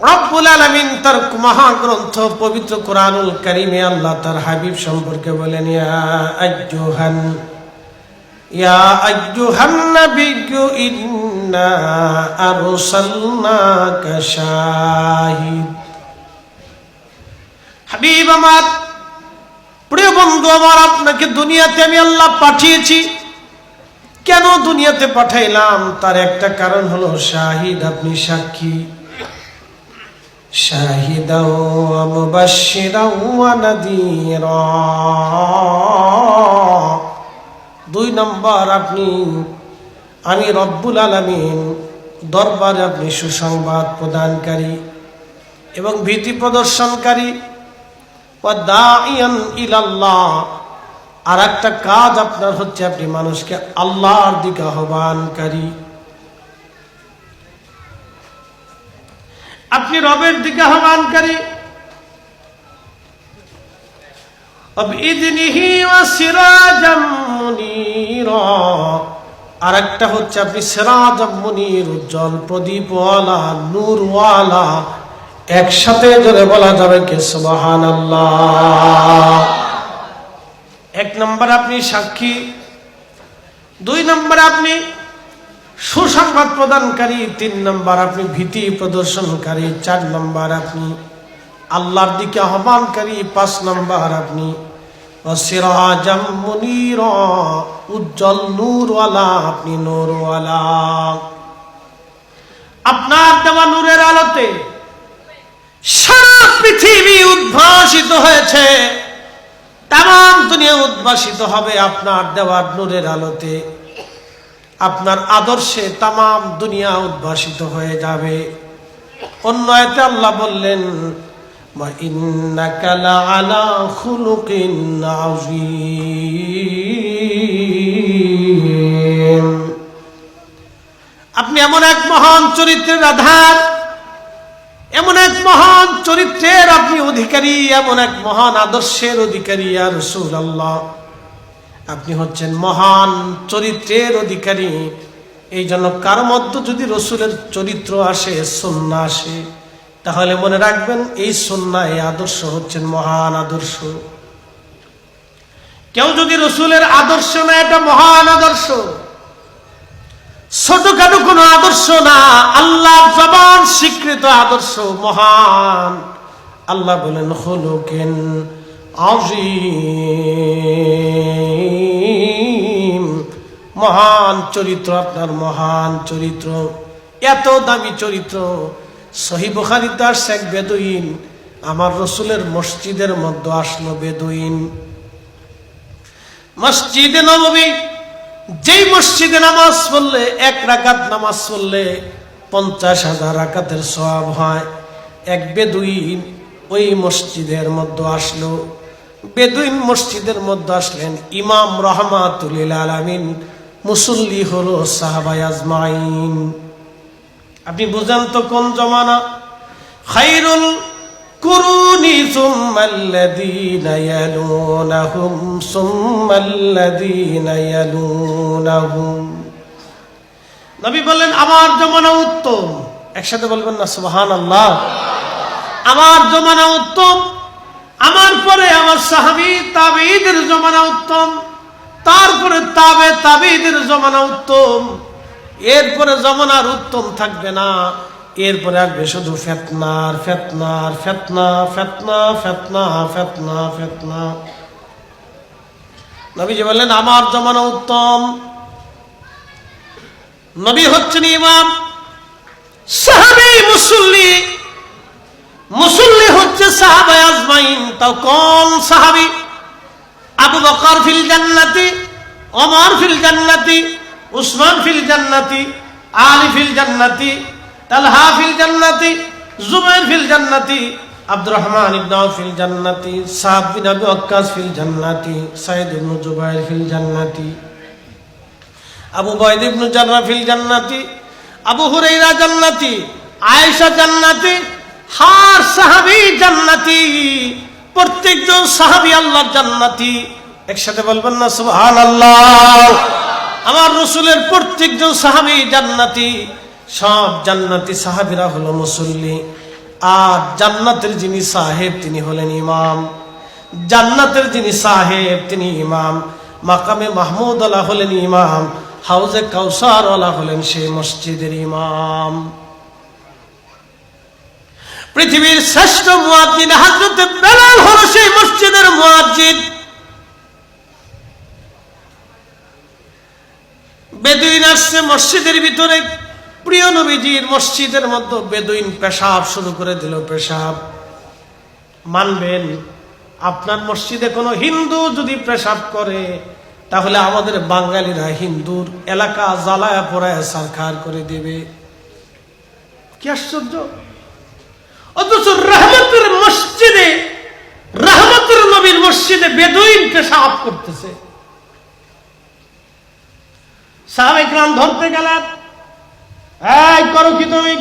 রব্বুল আলামিন তার মহাগ্রন্থ পবিত্র কোরআনুল কারীমে আল্লাহ তার হাবিব সম্পর্কে বলেন, ইয়া আইয়ুহান নাবিয়্যু ইন্না আরসালনাকা শাহিদ। হাবিব আমার, প্রিয় বন্ধু আমার, আপনাকে দুনিয়াতে আমি আল্লাহ পাঠিয়েছি। কেন দুনিয়াতে পাঠাইলাম? তার একটা কারণ হলো শাহিদ, আপনি সাক্ষী। শাহিদাও ওয়া মুবাশশিরাও ওয়া নাযীরা। 2 নম্বর, আমি রব্বুল আলামিন দরবারে আপনি সুসংবাদ প্রদানকারী এবং ভীতি প্রদর্শনকারী। ওয়া দাঈয়ান ইলাল্লাহ, আর একটা কাজ আপনার হচ্ছে আপনি মানুষকে আল্লাহর দিকে আহ্বানকারী। আপনি রবের দিকে আহ্বানকারী। বিইذনিহি ওয়া সিরাজাম মুনীরা, আর একটা হচ্ছে আপনি সিরাজাম মুনীর, উজ্জ্বল প্রদীপওয়ালা, নূরওয়ালা। একসাথে জোরে বলা যাবে কি সুবহানাল্লাহ। 1 নম্বর আপনি সাক্ষী, 2 নম্বর আপনি সুসংবাদ প্রদানকারী, 3 নম্বর আপনি ভীতি প্রদর্শনকারী, 4 নম্বর আপনি আল্লাহর দিকে আহ্বানকারী, 5 নম্বর আপনি সিরাজাম মুনীরা, উজ্জ্বল নূরওয়ালা, আপনি নূরওয়ালা। আপনার দেওয়া নূরের আলোতে সারা পৃথিবী উদ্ভাসিত হয়েছে, তাম দুনিয়া উদ্ভাসিত হবে আপনার দেওয়ার নূরের আলোতে। আপনার আদর্শে তাম দুনিয়া উদ্ভাসিত হয়ে যাবে। অন্য আয়াতে আল্লাহ বললেন, ওয়া ইন্নাকা লাআলা খুলুকিন আযীম। আপনি এমন এক মহান চরিত্রের আধার, এমন এক মহান চরিত্রের আপনি অধিকারী, এমন এক মহান আদর্শের অধিকারী। ইয়া রাসূলুল্লাহ, আপনি হচ্ছেন মহান চরিত্রের অধিকারী। এই জন্য কারো মধ্যে যদি রসুলের চরিত্র আসে, সুন্নাহ আসে, তাহলে মনে রাখবেন এই সুন্নাহ, এই আদর্শ হচ্ছেন মহান আদর্শ। কেউ যদি রসুলের আদর্শ না, এটা মহান আদর্শ, ছোটখাটো কোনো আদর্শ না, আল্লাহর জবান স্বীকৃত আদর্শ, মহান। আল্লাহ বলেন খুলুকিন আযীম, মহান চরিত্র, আপনার মহান চরিত্র, এত দামি চরিত্র। সহিহ বুখারীতে আসছে, এক বেদুইন আমার রসুলের মসজিদের মধ্যে আসলো। বেদুইন মসজিদে নববী, যেই মসজিদে নামাজ পড়লে 1 রাকাত নামাজ পড়লে 50,000 রাকাতের সওয়াব হয়। এক বেদুইন ওই মসজিদের মধ্যে আসলো। বেদুইন মসজিদের মধ্যে আসলেন, ইমাম রাহমাতুল লিল আলামিন, মুসল্লি হলো সাহাবায়ে আজমাইন। আপনি বুঝেন তো কোন জমানা? খায়রুল কুরুনি সুম্মাল্লাযীনা ইয়ালুনাহুম সুম্মাল্লাযীনা ইয়ালুনাহুম। নবী বলেন আমার জমানা উত্তম। একসাথে বলবেন না সুবহানাল্লাহ। আমার জমানা উত্তম, আমার পরে আমার সাহাবী তাবেঈদের জমানা উত্তম, তারপরে তাবেঈদের জমানা উত্তম, এরপরে জমানার উত্তম থাকবে না। এরপরে আসবে শুধু ফিতনার ফিতনার ফিতনা ফিতনা ফিতনা ফিতনা ফিতনা। নবীজি বললেন আমার জমানা উত্তম। নবী হচ্ছেন ইমাম, সাহাবী মুসল্লি, মুসল্লি হচ্ছে সাহাবায়ে আজমাইন। তাও কোন সাহাবী? আবু বকর ফিল জান্নাতি, ওমর ফিল জান্নাতি, উসমান ফিল জান্নাতি, আলী ফিল জান্নাতি, তালহা ফিল জান্নাতি, জুবাইর ফিল জান্নাতি, আব্দুর রহমান ইবনে আউফ ফিল জান্নাতি, সাদ বিন আবি ওয়াক্কাস ফিল জান্নাতি, সাঈদ ইবনে জুবাইর ফিল জান্নাতি, আবু উবাইদা ইবনে জাররাহ ফিল জান্নাতি, আবু হুরায়রা জান্নাতি, আয়েশা জান্নাতি, হার সাহাবী জান্নাতি। প্রত্যেকজন সাহাবী আল্লাহর জান্নাতি। একসাথে বলবেন না সুবহানাল্লাহ। আমার রাসূলের প্রত্যেকজন সাহাবী জান্নাতি। সব জান্নাতি সাহাবীরা হলো মুসল্লি। আর জান্নাতের যিনি সাহেব তিনি হলেন ইমাম। জান্নাতের যিনি সাহেব তিনি ইমাম, মাকামে মাহমুদ আলা হলেন ইমাম, হাউজে কাউসার আলা হলেন সেই মসজিদের ইমাম। পৃথিবীর শ্রেষ্ঠ মুয়াজ্জিন হযরত বেলাল হলো সেই মসজিদের মুয়াজ্জিন। বেদুইন আসছে মসজিদের ভিতরে, প্রিয় নবীজির মসজিদের মধ্যে বেদুইন পেশাব শুরু করে দিল। পেশাব মানবেন? আপনার মসজিদে কোনো হিন্দু যদি পেশাব করে তাহলে আমাদের বাঙালিরা হিন্দুর এলাকা জ্বালায়া পোড়ায় সারখার করে দেবে। কি আশ্চর্য! অথচ রহমতের মসজিদে, রহমতের নবীর মসজিদে বেদুইন পেশাব করতেছে। সাহাবায়ে কেরাম ধরতে গেলেন, এই করো কি তুমি?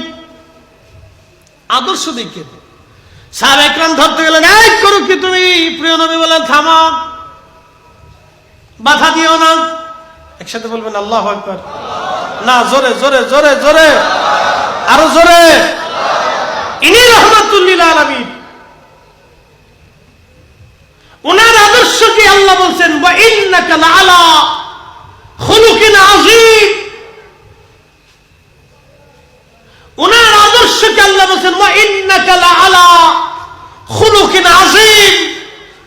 আদর্শ দেখে সাহাবায়ে কেরাম ধরতে গেলেন, এই করো কি তুমি? প্রিয় নবী বলেন, থামো, বাধা দিও না। একসাথে বলবেন আল্লাহু আকবার। না, জোরে জোরে জোরে জোরে, আরো জোরে। ইনি রাহমাতুল লিল আলামিন। ওনার আদর্শ কি আল্লাহ বলছেন, ওয়া ইন্নাকা লাআলা খুলুকিন আযীম। ওনার আদর্শকে আল্লাহ বলছেন, ওয়া ইন্নাকা লাআলা খুলুকিন আযীম।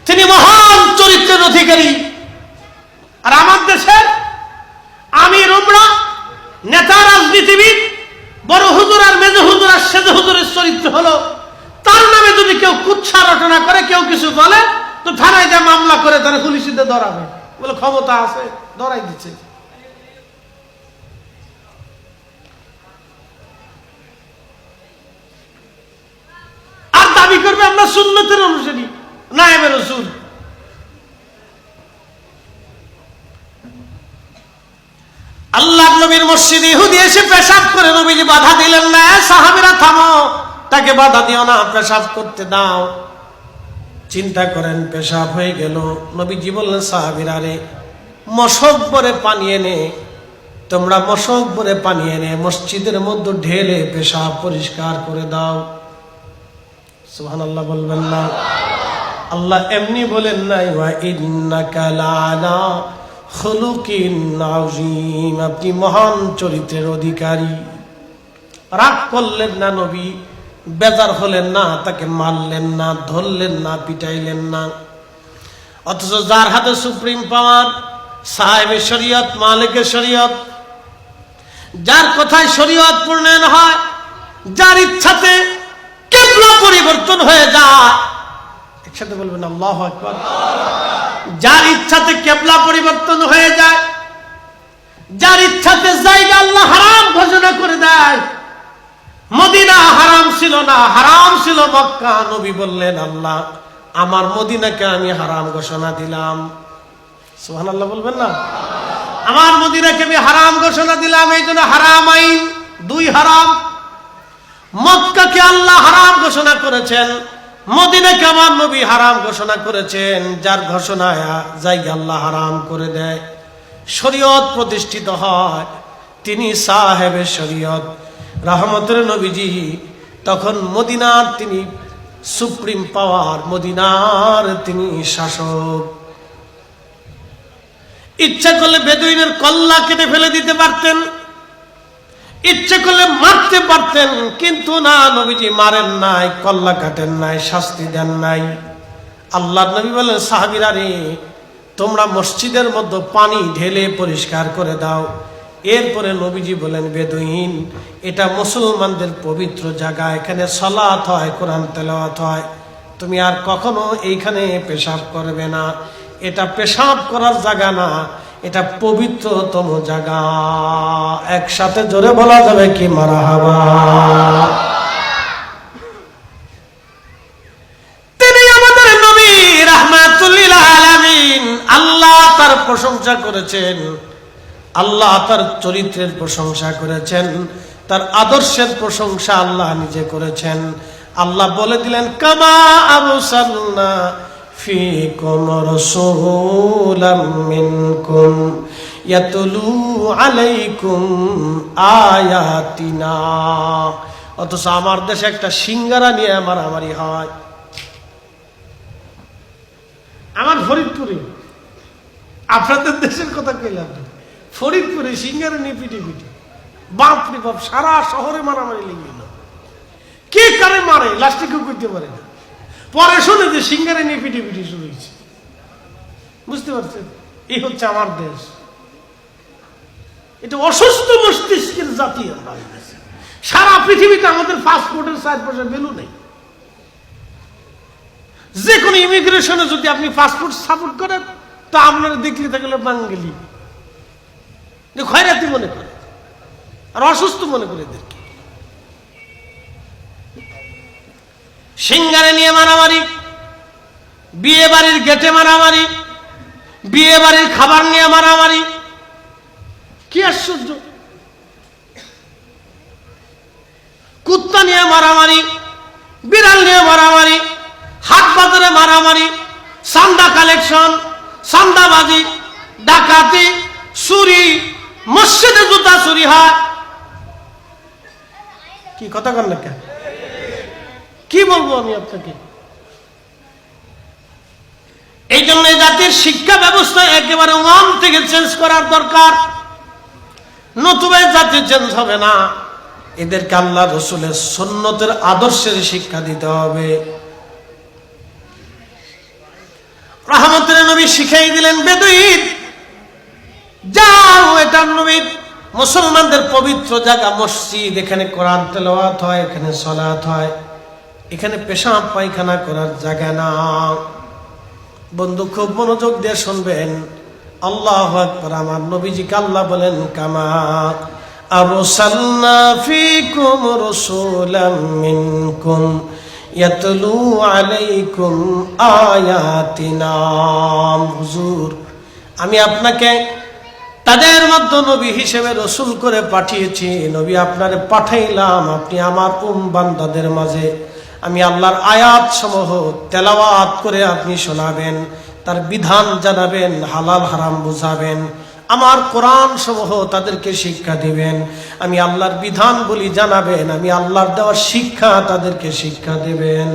তিনি মহান চরিত্রের অধিকারী। আর আমার দেশে আমির উমরা, নেতা, রাজনীতিবিদ, বড় হুজুর আর মেজ হুজুর আর সেজ হুজুরের চরিত্র হলো, তার নামে যদি কেউ কুৎসা রটনা করে, কেউ কিছু বলে, তো থানায় যা মামলা করে তারা পুলিশে ধরাবে, বলে ক্ষমতা আছে, ধরাই দিচ্ছে। আর দাবি করবে আমরা সুন্নতের অনুসারী, নায়েবে রাসূল। আল্লাহ নবীর মসজিদে ইহুদি এসে পেশাব করে, নবীজি বাধা দিলেন না। সাহাবীরা থামো, তাকে বাধা দিও না, পেশাব করতে দাও। চিন্তা করেন, পেশাব হয়ে গেল। নবীজি বললেন, সাহাবীরা রে, মশক ভরে পানি এনে, তোমরা মশক ভরে পানি এনে মসজিদের মধ্যে ঢেলে পেশাব পরিষ্কার করে দাও। সুবহানাল্লাহ বলবেন না? আল্লাহ এমনি বলেন নাই, ওয়া ইন্নাকা লাআলা খুলুকিন আযীম, আপনি মহান চরিত্রের অধিকারী। রাগ করলেন না নবী, বেজার হলেন না, তাকে মারলেন না, ধরলেন না, পিটাইলেন না। অথচ যার হাতে সুপ্রিম পাওয়ার, সাহেবের শরীয়ত, মালিকের শরীয়ত, যার কথায় শরীয়ত প্রণয়ন হয়, যার ইচ্ছাতে কিবলা পরিবর্তন হয়ে যায়, একসাথে বলবেন আল্লাহু আকবার। যার ইচ্ছাতে কিবলা পরিবর্তন হয়ে যায়, যার ইচ্ছাতে জায়গা আল্লাহ হারাম ঘোষণা করে দেয়। মদিনা হারাম ছিল না, হারাম ছিল মক্কা। নবী বললেন, আল্লাহ আমার মদিনাকে আমি হারাম ঘোষণা দিলাম। সুবহানাল্লাহ বলবেন না? আমার মদিনাকে আমি হারাম ঘোষণা দিলাম। এই জন্য হারাম আইন, দুই হারাম। মক্কাকে আল্লাহ হারাম ঘোষণা করেছেন, মদিনাকে আমার নবী হারাম ঘোষণা করেছেন। যার ঘোষণায় জায়গা আল্লাহ হারাম করে দেয়, শরীয়ত প্রতিষ্ঠিত হয়, তিনি সাহেবের শরীয়ত, রহমতের নবীজি। তখন মদিনার তিনি সুপ্রিম পাওয়ার, মদিনার তিনি শাসক। ইচ্ছা করলে বেদুইনের কল্লা কেটে ফেলে দিতে পারতেন, ইচ্ছে করলে মারতে পারতেন, কিন্তু না, নবীজি মারেন নাই, কল্লা কাটেন নাই, শাস্তি দেন নাই। আল্লাহর নবী বলেন, সাহাবীরা রে, তোমরা মসজিদের মধ্যে পানি ঢেলে পরিষ্কার করে দাও। এরপরে নবীজি বলেন, বেদুইন, এটা মুসলমানদের পবিত্র জায়গা, এখানে সালাত হয়, কোরআন তেলাওয়াত হয়, তুমি আর কখনো এইখানে পেশাব করবে না। এটা পেশাব করার জায়গা না, এটা পবিত্রতম জায়গা। একসাথে জোরে বলা যাবে কি মারহাবা? তিনি আমাদের নবী রাহমাতুল লিল আলামিন। আল্লাহ তার প্রশংসা করেছেন, আল্লাহ তার চরিত্রের প্রশংসা করেছেন, তার আদর্শের প্রশংসা আল্লাহ নিজে করেছেন। আল্লাহ বলে দিলেন, কামা আরসালনা ফীকুম রাসূলাম মিনকুম ইয়াতলু আলাইকুম আয়াতিনা অথচ আমার দেশে একটা সিঙ্গারা নিয়ে মারামারি হয়। আমার ফরিদপুরে, আপনাদের দেশের কথা কইলাম, ফরিদপুরে সিঙ্গারা নিয়ে পিটি পিটি, বাপরে বাপ, সারা শহরে মারামারি লেগে গেল। কে কারে মারে লাস্টে কেউ করতে পারে না। পরে শুনে যে সিঙ্গারা নিয়ে পিটি পিটি শুরু হয়েছে। বুঝতে পারছেন? এই হচ্ছে আমার দেশ। এটা অসুস্থ মস্তিষ্কের জাতি আমরা। সারা পৃথিবীতে আমাদের পাসপোর্টের চারপাশে ভ্যালু নেই। যে কোনো ইমিগ্রেশনে যদি আপনি পাসপোর্ট সাপোর্ট করেন, তা আপনারা দেখলে থাকলে বাঙালি খয়রাতি মনে করে আর অসুস্থ মনে করে এদেরকে। সিঙ্গারে নিয়ে মারামারি, বিয়ে বাড়ির গেটে মারামারি, বিয়ে বাড়ির খাবার নিয়ে মারামারি, কি আশ্চর্য! কুত্তা নিয়ে মারামারি, বিড়াল নিয়ে মারামারি, হাট বাজারে মারামারি, চান্দা কালেকশন, চান্দাবাজি, ডাকাতি, চুরি, মসজিদে জুতা চুরি হয়। কি কথা কন না কেন? কি বলবো আমি আপনাকে? এই জন্য জাতির শিক্ষা ব্যবস্থা একেবারে ওয়ান থেকে চেঞ্জ করার দরকার, নতুবা জাতি চেঞ্জ হবে না। এদেরকে আল্লাহ রসুলের সুন্নতের আদর্শের শিক্ষা দিতে হবে। রহমতের নবী শিখাই দিলেন, বেদুইন যাও, এটা নবী মুসলমানদের পবিত্র জায়গা মসজিদ, এখানে কোরআন তেলাওয়াত হয়, এখানে সালাত হয়, এখানে পেশাব পায়খানা করার জায়গা না। বন্ধু খুব মনোযোগ দিয়ে শুনবেন, আল্লাহু আকবার। আমার নবীজিকে আল্লাহ বলেন, কামা আরসালনা ফীকুম রাসূলাম মিনকুম ইয়াতলু আলাইকুম আয়াতিনা। হুজুর, আমি আপনাকে তাদের মধ্যে নবী হিসেবে রসুল করে পাঠিয়েছি। নবী আপনারে পাঠাইলাম, আপনি আমার বান্দাদের মাঝে আমি আল্লাহর আয়াত সমূহ তেলাওয়াত করে আপনি শোনাবেন, তার বিধান জানাবেন, হালাল হারাম বুঝাবেন, আমার কোরআন সমূহ তাদেরকে শিক্ষা দিবেন, আমি আল্লাহর বিধান বলি জানাবেন, আমি আল্লাহর দেওয়া শিক্ষা তাদেরকে শিক্ষা দেবেন,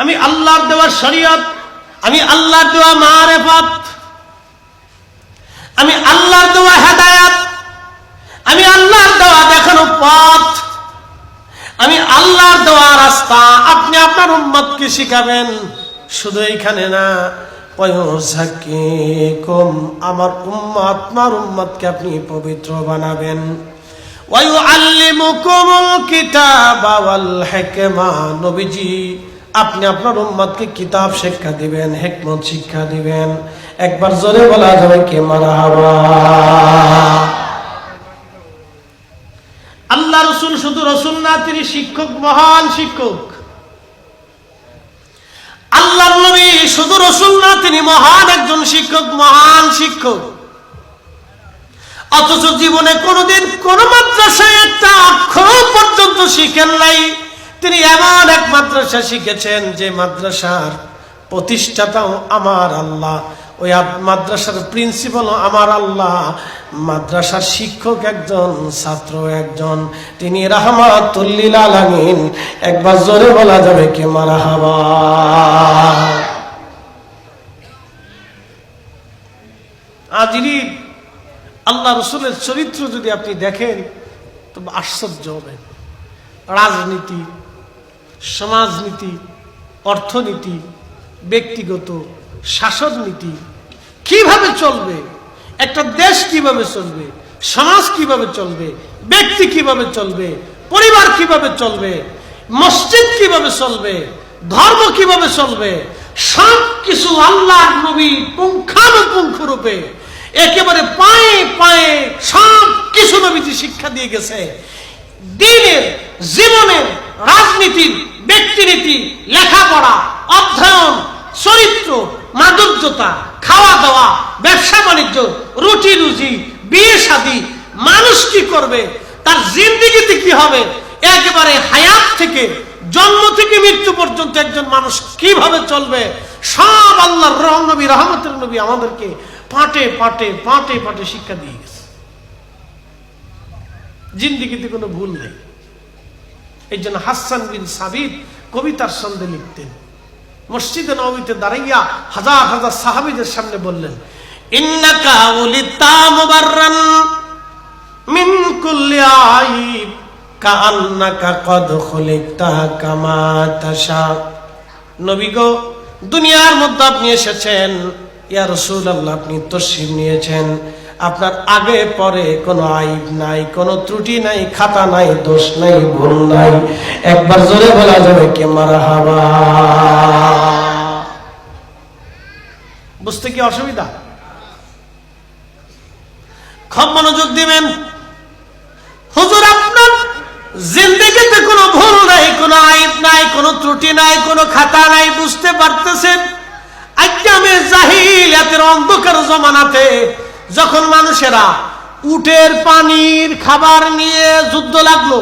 আমি আল্লাহর দেওয়া শরীয়ত, আমি আল্লাহর দেওয়া মারিফাত, আমি আল্লাহর দেওয়া হেদায়েত, আমি আল্লাহর দেওয়া দেখানো পথ, আমি আল্লাহর দেওয়া রাস্তা আপনি আপনার উম্মতকে শিখাবেন। শুধু এইখানে না, ওয়ায়ুযাক্কিকুম, আমার উম্মত, আপনার উম্মতকে আপনি পবিত্র বানাবেন। ওয়ায়ুআল্লিমুকুমুল কিতাবা ওয়াল হিকমা, নবীজি আপনি আপনার উম্মতকে কিতাব শিক্ষা দিবেন, হিকমত শিক্ষা দিবেন। একবার জোরে বলা যাবে কি মারহাবা। আল্লাহ রসুল শুধু রসুল না, তিনি শিক্ষক, মহান শিক্ষক। আল্লাহর নবী শুধু রসুল না, তিনি মহান একজন শিক্ষক, মহান শিক্ষক। অথচ জীবনে কোনোদিন কোন মাদ্রাসায় একটা অক্ষর পর্যন্ত শিখেন নাই। তিনি এমন এক মাদ্রাসা শিখেছেন যে মাদ্রাসার প্রতিষ্ঠাতাও আমার আল্লাহ, ওই মাদ্রাসার প্রিন্সিপাল আমার আল্লাহ, মাদ্রাসার শিক্ষক একজন, ছাত্র একজন, তিনি রাহমাতুল লিল আলামিন। একবার জোরে বলা যাবে কি মারহাবা। আজিরি আল্লাহ রসুলের চরিত্র যদি আপনি দেখেন তো আশ্চর্য হবেন। রাজনীতি, সমাজনীতি, অর্থনীতি, ব্যক্তিগত শাসননীতি কিভাবে চলবে, একটা দেশ কিভাবে চলবে, সমাজ কিভাবে চলবে, ব্যক্তি কিভাবে চলবে, পরিবার কিভাবে চলবে, মসজিদ কিভাবে চলবে, ধর্ম কিভাবে চলবে, সব কিছু আল্লাহর নবী পুঙ্খানুপুঙ্খ রূপে একেবারে পায়ে পায়ে সব কিছু নবীজি শিক্ষা দিয়ে গেছে। দিনের, জীবনের, রাজনীতির, ব্যক্তিনীতি, লেখাপড়া, অধ্যয়ন, চরিত্র, মাধুর্যতা, খাওয়া দাওয়া, ব্যবসা বাণিজ্য, রুটি রুজি, বিয়ে শাদী, মানুষ কি করবে, তার জিন্দেগিতে কি হবে, একেবারে হায়াত থেকে, জন্ম থেকে মৃত্যু পর্যন্ত একজন মানুষ কিভাবে চলবে, সব আল্লাহর নবী, রহমতের নবী আমাদেরকে পাটে পাটে পাটে পাটে শিক্ষা দিয়ে গেছে। জিন্দিগিতে কোনো ভুল নেই। এই জন্য হাসান বিন সাবিত কবিতার ছন্দে লিখতেন। মসজিদে নববীতে দাঁড়াইয়া হাজার হাজার সাহাবীদের সামনে বললেন, ইন্নাকা উলিতা মুবাররান মিন কুল্লি আইব কাআন্নাকা কদ খুলিকতা কামা তাশা। নবী গো, দুনিয়ার মধ্যে আপনি এসেছেন, ইয়া রাসূলুল্লাহ আপনি তশরীফ নিয়েছেন, আপনার আগে পরে কোনো আইব নাই, কোনো ত্রুটি নাই, খাতা নাই, দোষ নাই, ভুল নাই। একবার জোরে বলা যাবে কি মারহাবা? বুঝতে কি অসুবিধা? খুব মনোযোগ দিবেন। হুজুর আপনার জিন্দেগিতে কোনো ভুল নাই, কোনো আইব নাই, কোনো ত্রুটি নাই, কোনো খাতা নাই, বুঝতে পারতেছেন? আইয়ামে জাহিলিয়াতের অন্ধকার জমানাতে যখন মানুষেরা উটের পানির খাবার নিয়ে যুদ্ধ লাগলো,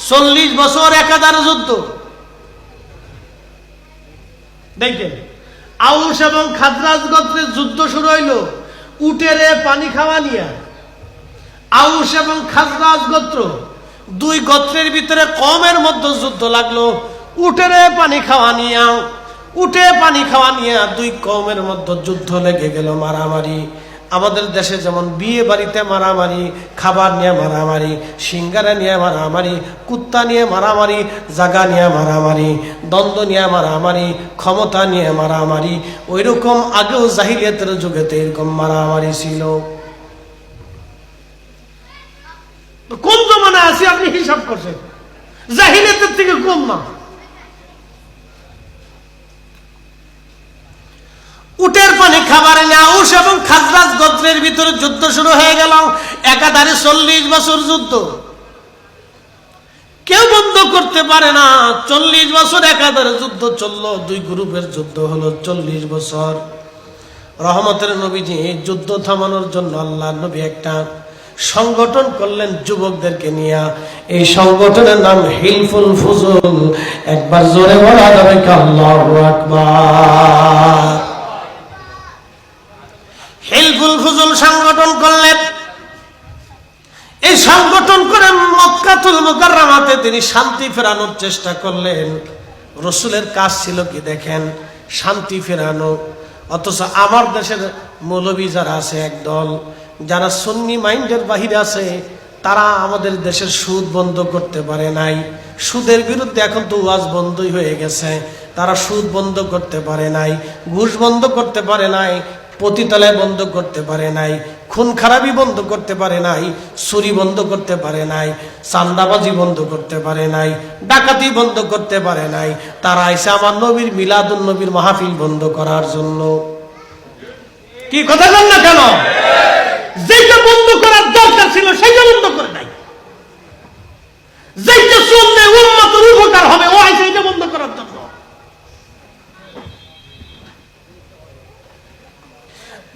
40 বছর একাধারে যুদ্ধ। দেখেন, আউস এবং খাজরাজ গোত্রের যুদ্ধ শুরু হইল উটের পানি খাওয়া নিয়ে। আউস এবং খাজরাজ গোত্র, দুই গোত্রের ভিতরে কওমের মধ্যে যুদ্ধ লাগলো উটের পানি খাওয়া নিয়ে। উটে পানি খাওয়া নিয়ে দুই কওমের মধ্যে যুদ্ধ লেগে গেল, মারামারি। আমাদের দেশে যেমন বিয়ে বাড়িতে মারামারি, খাবার নিয়ে মারামারি, সিঙ্গারা নিয়ে মারামারি, কুত্তা নিয়ে মারামারি, জাগা নিয়ে মারামারি, দ্বন্দ্ব নিয়ে মারামারি, ক্ষমতা নিয়ে মারামারি, ওই রকম আগেও জাহিলিয়াতের যুগেতে এরকম মারামারি ছিল। কোন জমানে আছে আপনি হিসাব করছেন? জাহিলিয়াতের থেকে কম না। উটের পানি খাবার নিয়ে আউস এবং খাজরাজ গোত্রের ভিতরে যুদ্ধ শুরু হয়ে গেল, একাধারে 40 বছর যুদ্ধ। কেউ বন্ধ করতে পারে না। 40 বছর একাধারে যুদ্ধ চললো, দুই গ্রুপের যুদ্ধ হলো 40 বছর। রহমতের নবীজি যুদ্ধ থামানোর জন্য আল্লাহর নবী একটা সংগঠন করলেন যুবকদেরকে নিয়ে। এই সংগঠনের নাম হিলফুল ফুজুল। একবার জোরে বলা যাবে কি আল্লাহু আকবার? হিলফুল ফুজুল সংগঠন করলেন। এই সংগঠন করে মক্কাতুল মুকাররমাতে তিনি শান্তি ফেরানোর চেষ্টা করলেন। রাসূলের কাজ ছিল কি দেখেন, শান্তি ফেরানো। অথচ আমার দেশের মৌলবী যারা আছে একদল, যারা সুন্নি মাইন্ডের বাহিরে আছে, তারা আমাদের দেশের সুদ বন্ধ করতে পারে নাই। সুদের বিরুদ্ধে এখন তো ওয়াজ বন্ধই হয়ে গেছে। তারা সুদ বন্ধ করতে পারে নাই, ঘুষ বন্ধ করতে পারে নাই, পতিতালয় বন্ধ করতে পারে নাই, খুন খারাপি বন্ধ করতে পারে নাই, চুরি বন্ধ করতে পারে নাই, চান্দাবাজি বন্ধ করতে পারে নাই, ডাকাতি বন্ধ করতে পারে নাই। তারা আইসে আমার নবীর মিলাদুন নবীর মাহফিল বন্ধ করার জন্য। কি কথা বল না কেন? যেটা বন্ধ করার দরকার ছিল সেটা বন্ধ করে নাই। যেটা চললে উম্মতের উপকার হবে ও আইসে এটা বন্ধ করার জন্য।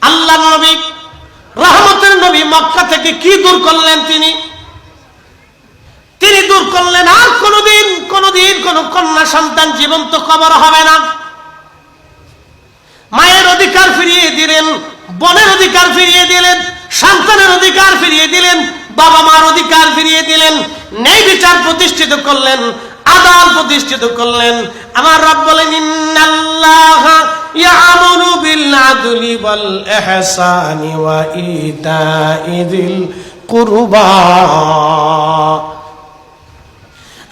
আল্লাহ নবী, রহমতের নবী মক্কা থেকে কি দূর করলেন? তিনি দূর করলেন আর কোনদিন কোন কন্যা সন্তান জীবন্ত কবর হবে না। মায়ের অধিকার ফিরিয়ে দিলেন, বোনের অধিকার ফিরিয়ে দিলেন, সন্তানের অধিকার ফিরিয়ে দিলেন, বাবা মার অধিকার ফিরিয়ে দিলেন, ন্যায় বিচার প্রতিষ্ঠিত করলেন, আদালত প্রতিষ্ঠিত করলেন। আমার রব বলেন, ইন্নাল্লাহা ইয়া'মুরু বিল আদলি ওয়াল ইহসানি ওয়া ইতাইযিল কুরবা।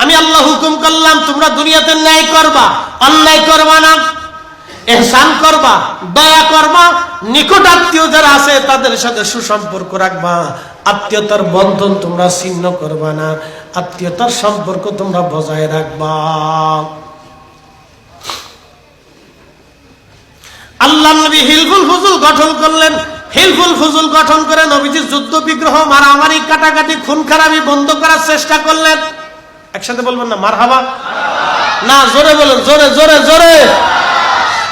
আমি আল্লাহ হুকুম করলাম তোমরা দুনিয়াতে ন্যায় করবা, অন্যায় করবা না, ইহসান করবা, দয়া করবা, নিকট আত্মীয় যারা আছে তাদের সাথে সুসম্পর্ক রাখবা, আত্মীয়তার বন্ধন তোমরা ছিন্ন করবা না, আত্মীয়তার সম্পর্ক তোমরা বজায় রাখবা। আল্লাহ নবী হিলফুল ফুজুল গঠন করলেন। হিলফুল ফুজুল গঠন করে নবীজি যুদ্ধ বিগ্রহ, মারামারি, কাটাকাটি, খুন খারাপি বন্ধ করার চেষ্টা করলেন। একসাথে বলবেন না মারহাবা? না, জোরে বলেন, জোরে জোরে জোরে।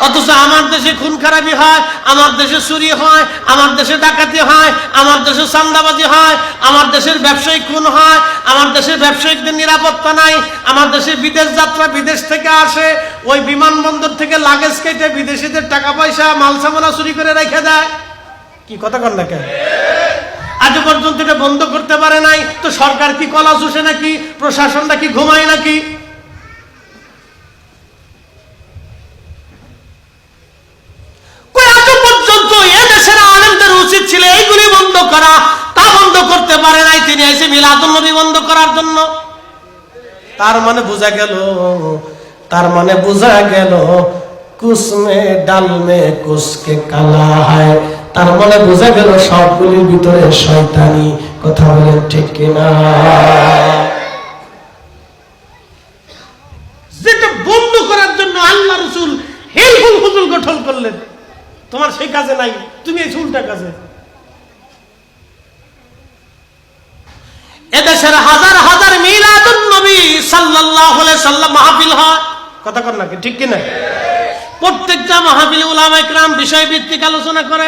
অথচ আমার দেশে খুন খারাপি হয়, আমার দেশে চুরি হয়, আমার দেশে ডাকাতি হয়, আমার দেশে চাঁদাবাজি হয়, আমার দেশের ব্যবসায়িক খুন হয়, আমার দেশের ব্যবসায়িকদের নিরাপত্তা নাই, আমার দেশে বিদেশ যাত্রা, বিদেশ থেকে আসে, ওই বিমানবন্দর থেকে লাগেজ কেটে বিদেশিদের টাকা পয়সা মাল সামানা চুরি করে রেখে দেয়। কি কথা কন না কেন? আজ পর্যন্ত এটা বন্ধ করতে পারে নাই, তো সরকার কি কলা চুষে নাকি? প্রশাসনটা কি ঘুমায় নাকি? আজ পর্যন্ত এদেশের আলেমদের উচিত ছিল এইগুলি বন্ধ করা, তা বন্ধ করতে পারে নাই। তিনি এসে মিলাদুন নবী বন্ধ করার জন্য। তার মানে বোঝা গেল কুছ মে ডাল মে কুছ কে কালা হয়। তার মানে বোঝা গেল সবগুলির ভিতরে শয়তানি। কথা বলেন ঠিক কিনা? যেটা বন্ধ করার জন্য আল্লাহ রাসূল হিলফুল ফুজুল গঠন করলেন, তোমার সেই কাজে নাই, তুমি এই উল্টা কাজে। এদেশের হাজার হাজার মিলাদুন নবী সাল্লাল্লাহু আলাইহি সাল্লাম মাহফিল হয়, কথা কর নাকি ঠিক কিনা? প্রত্যেকটা মাহফিলে উলামায়ে কেরাম বিষয় ভিত্তিক আলোচনা করে,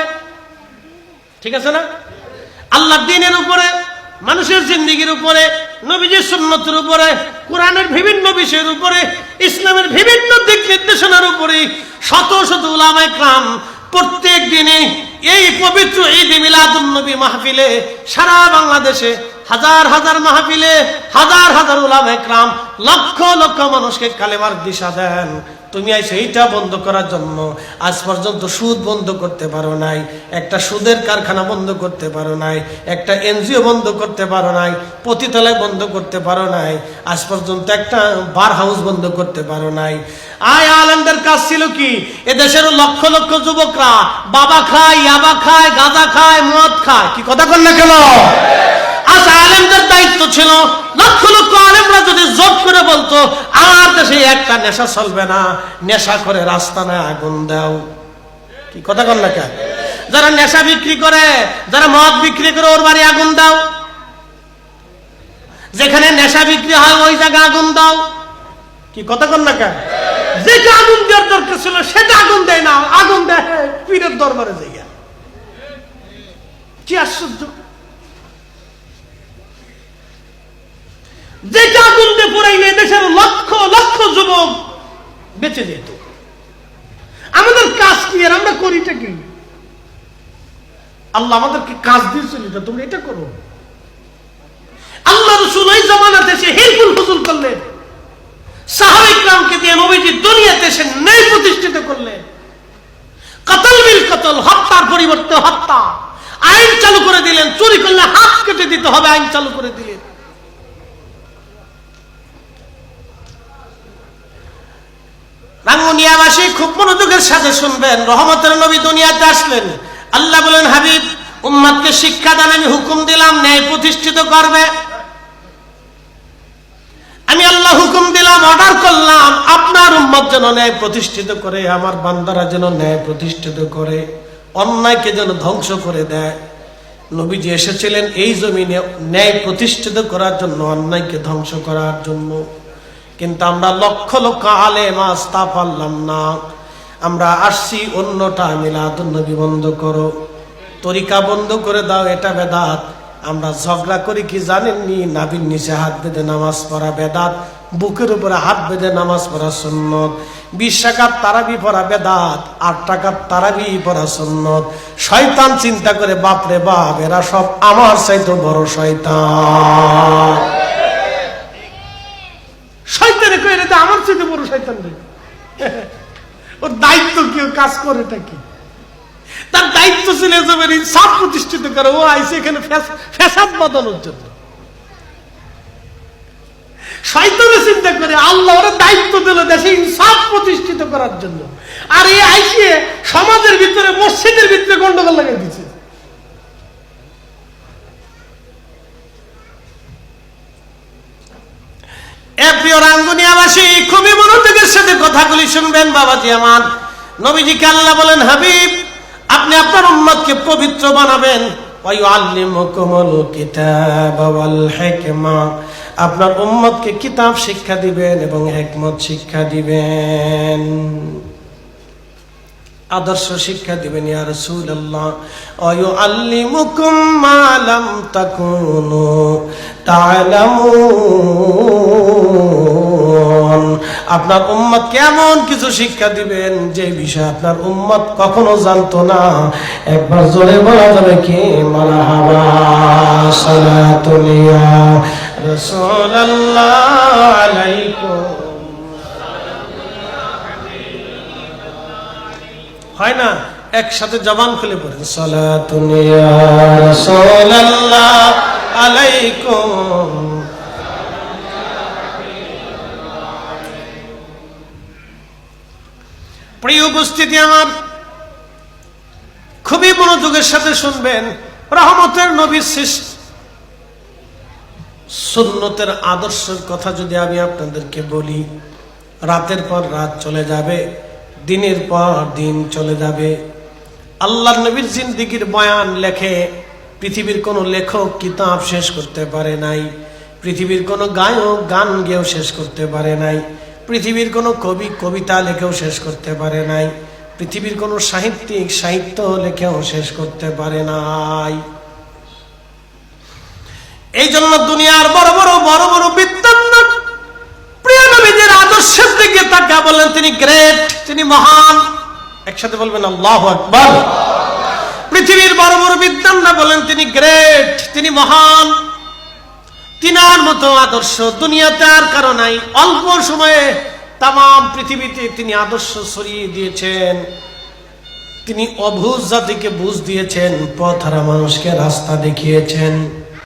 ঠিক আছে না? আল্লাহর দ্বীনের উপরে, মানুষের জিন্দেগির উপরে, নবীজির সুন্নতের উপরে, কোরআনের বিভিন্ন বিষয়ের উপরে, ইসলামের বিভিন্ন দিক নির্দেশনার উপরে শত শত উলামায়ে কেরাম প্রত্যেক দিনে এই পবিত্র ঈদ মিলাদুন নবী মাহফিলে সারা বাংলাদেশে হাজার হাজার মাহফিলে হাজার হাজার উলামায়ে কেরাম লক্ষ লক্ষ মানুষকে কালেমার দিশা দেন। তুমি সেইটা বন্ধ করার জন্য আজ পর্যন্ত সুদ বন্ধ করতে পারো নাই, একটা সুদের কারখানা বন্ধ করতে পারো নাই, একটা এনজিও বন্ধ করতে পারো নাই, পতিতালয় বন্ধ করতে পারো নাই, আজ পর্যন্ত একটা বার হাউস বন্ধ করতে পারো নাই। আলেমদের কাজ ছিল কি? এদেশের লক্ষ লক্ষ যুবকরা বাবা খায়, ইয়াবা খায়, গাঁজা খায়, মদ খায়, কি কথা কর না কেন? আজ আলেমদের দায়িত্ব ছিল, লক্ষ লক্ষ আলেমরা যদি জোর করে বলতো আমার দেশে একটা নেশা চলবে না, নেশা করে রাস্তা না আগুন দাও, কি কথা কর না কেন? যারা নেশা বিক্রি করে, যারা মদ বিক্রি করে ওর বাড়ি আগুন দাও, যেখানে নেশা বিক্রি হয় ওই জায়গায় আগুন দাও, কি কথা কর না কেন? যেটা আগুন দেওয়ার দরকার ছিল সেটা আগুন দেয় না, আগুন দেয় পীরের দরবারে যাইয়া। কি আশ্চর্য! যেটা আগুন দিয়ে পুরাইলে দেশের লক্ষ লক্ষ যুবক বেঁচে যেত। আমাদের কাজ কি আর আমরা করিটা কি? আল্লাহ আমাদেরকে কাজ দিয়েছিল, তোমরা এটা করো। আল্লাহ রাসূল ওই জামানাতে এসে হিলফুল ফুজুল করলেন, সাহাবায়ে কেরামকে দিয়ে নবীজি দুনিয়াতে এসে ন্যায় প্রতিষ্ঠিত করলেন। কতল বিল কতল, হত্যার পরিবর্তে হত্যা, আইন চালু করে দিলেন। চুরি করলে হাত কেটে দিতে হবে, আইন চালু করে দিলেন। রাঙ্গুনিয়াবাসী খুব মনোযোগের সাথে শুনবেন। রহমতের নবী দুনিয়াতে আসলেন। আল্লাহ বলেন, হাবিব উম্মতকে শিক্ষা দান আমি হুকুম দিলাম, ন্যায় প্রতিষ্ঠিত করবে। আমি আল্লাহ হুকুম দিলাম, অর্ডার করলাম আপনার উম্মত যেন ন্যায় প্রতিষ্ঠিত করে, আমার বান্দারা যেন ন্যায় প্রতিষ্ঠিত করে, অন্যায়কে যেন ধ্বংস করে দেয়। নবীজি এসেছিলেন এই জমিনে ন্যায় প্রতিষ্ঠিত করার জন্য, অন্যায়কে ধ্বংস করার জন্য। কিন্তু আমরা লক্ষ লক্ষ আলেম আজ তা পারলাম না। আমরা আসছি অন্যটা, মিলাদুন নবী বন্ধ করো, তরিকা বন্ধ করে দাও, এটা বেদাত। আমরা ঝগড়া করি কি জানেননি? নাভির নিচে হাত বেঁধে নামাজ পড়া বেদাত, বুকের উপরে হাত বেঁধে নামাজ পড়া সুন্নত। 20 টাকার তারাবি পড়া বেদাত, 8 টাকার তারাবি পড়া সুন্নত। শয়তান চিন্তা করে, বাপরে বাপ, এরা সব আমার চাইতে বড় শয়তান। শয়তানে কই এটা আমার চাইতে বড় শয়তান রে। ওর দায়িত্ব কি? ও কাজ করে এটা কি? তার দায়িত্ব ছিল জমির ইনসাফ প্রতিষ্ঠিত করে। ও আইছে এখানে ফ্যাসাদ বাঁধানোর জন্য। শয়তানে চিন্তা করে আল্লাহ ওর দায়িত্ব দিল দেশে ইনসাফ প্রতিষ্ঠিত করার জন্য, আর এই আইসিয়ে সমাজের ভিতরে, মসজিদের ভিতরে গন্ডগোল লাগাই দিচ্ছে। প্রিয় রাঙ্গুনিয়াবাসী, খুবই মনোযোগের সাথে কথাগুলি শুনবেন বাবাজি আমার। নবীজিকে আল্লাহ বলেন, হাবিব আপনি আপনার উম্মতকে পবিত্র বানাবেন। ওয়ায়ুআল্লিমুকুমুল কিতাবা ওয়াল হিকমা, আপনার উম্মতকে কিতাব শিক্ষা দিবেন এবং হিকমত শিক্ষা দিবেন, আদর্শ শিক্ষা দিবেন। ইয়া রাসূলুল্লাহ, ওয়ায়ুআল্লিমুকুম মা লাম তাকুনু তা'লামুন, আপনার উম্মত কেমন কিছু শিক্ষা দিবেন যে বিষয় আপনার উম্মত কখনো জানতো না। একবার জোরে বলা যাবে কি মারহাবা সালাতুল ইয়া রাসূলুল্লাহ আলাইকুম। হয় না? একসাথে জবান খুলে পড়েন সালাতুল ইয়া রাসূলুল্লাহ আলাইকুম। প্রিয় উপস্থিতি আমার, খুবই মনোযোগের সাথে শুনবেন। রহমতের নবীর সুন্নতের আদর্শের কথা যদি আমি আপনাদেরকে বলি, রাতের পর রাত চলে যাবে, দিনের পর দিন চলে যাবে। আল্লাহর নবীর জিন্দেগীর বয়ান লেখে পৃথিবীর কোনো লেখক কিতাব শেষ করতে পারে নাই, পৃথিবীর কোনো গায়ক গান গেয়েও শেষ করতে পারে নাই, পৃথিবীর কোনো কবি কবিতা লেখেও শেষ করতে পারে নাই, পৃথিবীর কোনো সাহিত্যিক সাহিত্য লেখেও শেষ করতে পারে নাই। এই জন্য দুনিয়ার বড় বড় বিদ্বান প্রিয় নবীদের আদর্শের দিকে তাকা বলেন তিনি গ্রেট, তিনি মহান। একসাথে বলবেন আল্লাহু আকবার। পৃথিবীর বড় বিদ্বানরা বলেন তিনি গ্রেট, তিনি মহান। তিনার মতো আদর্শ দুনিয়াতে আর কারো নাই। অল্প সময়ে তাম পৃথিবীতে তিনি আদর্শ ছড়িয়ে দিয়েছেন। তিনি অবুঝ জাতিকে বুঝ দিয়েছেন, পথহারা মানুষকে রাস্তা দেখিয়েছেন।